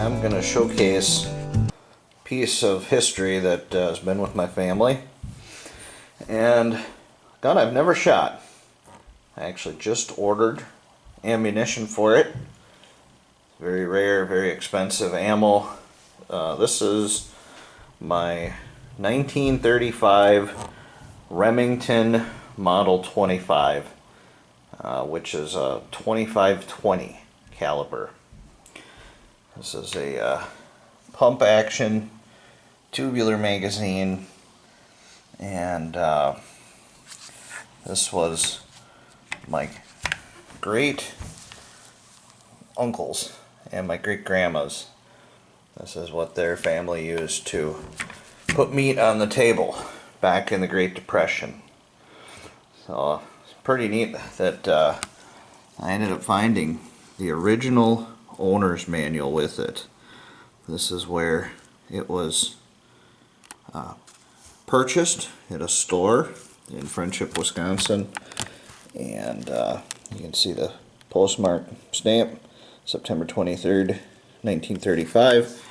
I'm going to showcase a piece of history that has been with my family, and a gun I've never shot. I actually just ordered ammunition for it. Very rare, very expensive ammo. This is my 1935 Remington Model 25, which is a 25-20 caliber. This is a pump action tubular magazine, and this was my great uncles and my great grandmas. This is what their family used to put meat on the table back in the Great Depression. So it's pretty neat that I ended up finding the original owner's manual with it. This is where it was purchased at a store in Friendship, Wisconsin, and you can see the postmark stamp, September 23rd, 1935.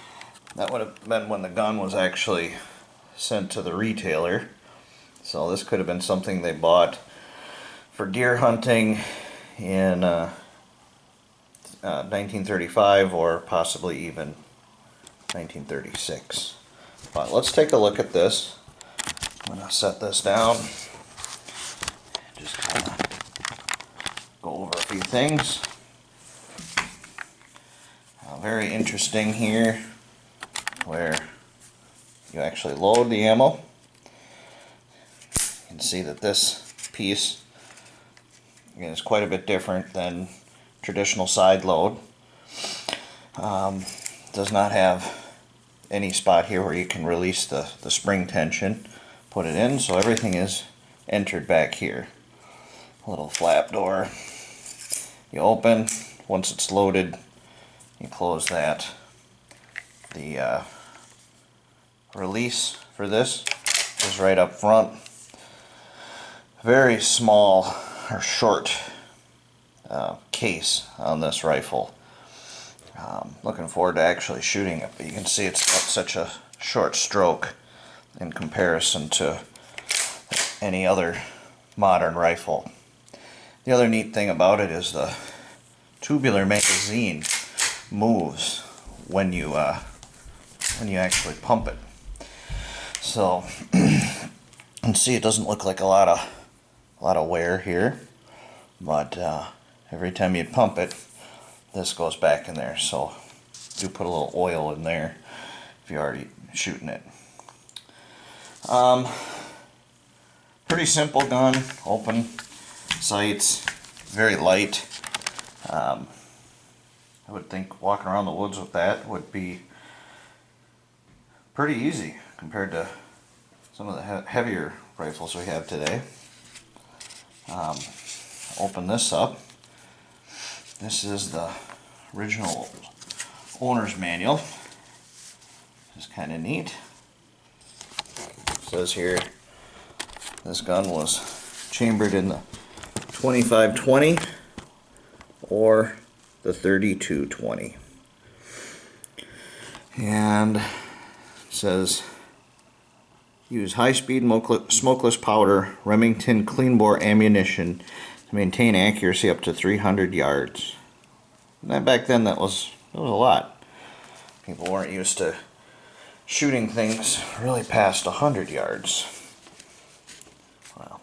That would have been when the gun was actually sent to the retailer. So this could have been something they bought for deer hunting in 1935 or possibly even 1936. But let's take a look at this. I'm going to set this down. Just kind of go over a few things. Very interesting here where you actually load the ammo. You can see that this piece is quite a bit different than traditional side load. Does not have any spot here where you can release the spring tension, put it in, so everything is entered back here. A little flap door. You open, once it's loaded, you close that. The release for this is right up front. Very small or short case on this rifle. Looking forward to actually shooting it, but you can see it's got such a short stroke in comparison to any other modern rifle. The other neat thing about it is the tubular magazine moves when you actually pump it. So you can see it doesn't look like a lot of wear here, but every time you pump it, this goes back in there. So do put a little oil in there if you're already shooting it. Pretty simple gun, open sights, very light. I would think walking around the woods with that would be pretty easy compared to some of the heavier rifles we have today. Open this up. This is the original owner's manual. It's kind of neat. It says here this gun was chambered in the 25-20 or the 32-20. And it says use high-speed smokeless powder Remington clean bore ammunition to maintain accuracy up to 300 yards. And back then that was a lot. People weren't used to shooting things really past 100 yards. Wow.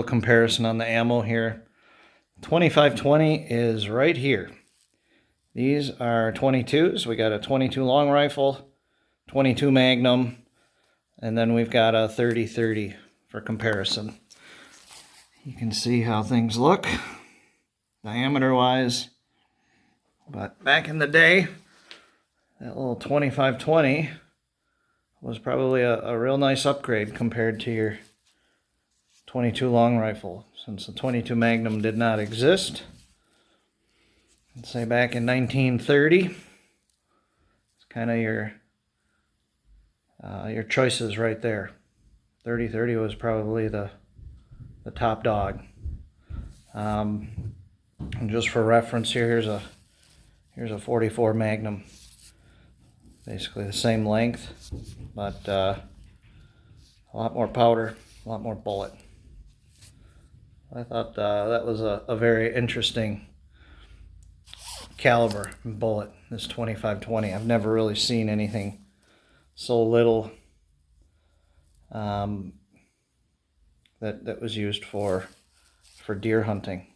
comparison on the ammo here. 2520 is right here. These are 22s. We got a 22 long rifle, 22 Magnum, and then we've got a 30-30 for comparison. You can see how things look diameter-wise. But back in the day, that little 2520 was probably a real nice upgrade compared to your 22 long rifle, since the 22 Magnum did not exist. Let's say back in 1930, it's kind of your choices right there. 30-30 was probably the top dog. And just for reference here, here's a 44 Magnum, basically the same length, but a lot more powder, a lot more bullet. I thought that was a very interesting caliber bullet, this 2520. I've never really seen anything so little that was used for deer hunting.